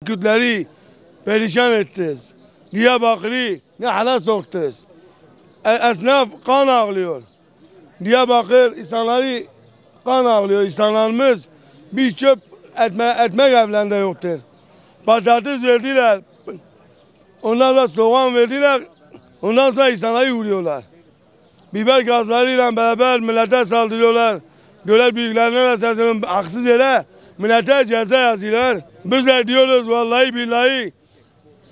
Kürtleri perişan ettiniz. Diyarbakır'ı ne hale soktunuz. Esnaf kan ağlıyor. Diyarbakır insanları kan ağlıyor. İnsanlarımız bir çöp etmek evlerinde yoktur. Patates verdiler. Ondan sonra soğan verdiler. Ondan sonra insanları vuruyorlar. Biber gazlarıyla beraber millete saldırıyorlar. Gölet büyüklerine de sesleniyorum. Haksız yere millete ceza yazıyorlar. Biz de diyoruz vallahi billahi.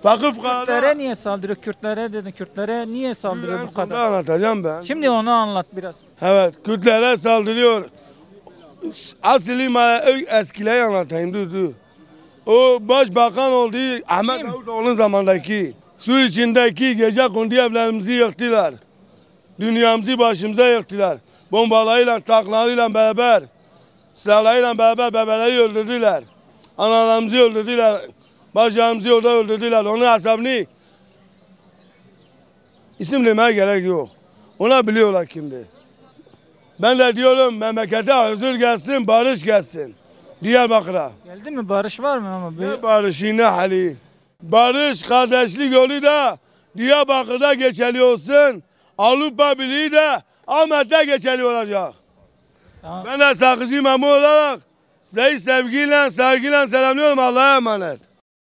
Fakir fukara. Kürtlere niye saldırıyor? Kürtlere dedin. Kürtlere niye saldırıyor bu kadar? Anlatacağım ben. Şimdi onu anlat biraz. Evet, Kürtlere saldırıyor. Asli eskileri anlatayım, dur. O başbakan olduğu Ahmet Davutoğlu'nun zamandaki su içindeki gece kondu evlerimizi yıktılar. Dünyamızı başımıza yıktılar. Bombalarıyla, tanklarıyla beraber, silahlarıyla beraber bebeleri öldürdüler. Analarımızı öldürdüler. Bacağımızı orada öldürdüler. Onun hesabını isim demeye gerek yok. Ona biliyorlar kimdir. Ben de diyorum memlekete huzur gelsin, barış gelsin. Diyarbakır'a. Geldi mi? Barış var mı ama? Ne barışı ne hali. Barış kardeşlik yolu da Diyarbakır'da geçerli olsun. Avrupa Birliği de Ahmet'te geçerli olacak. Tamam. Ben de Sakızcı Memo olarak sizi sevgiyle, saygıyla selamlıyorum. Allah'a emanet.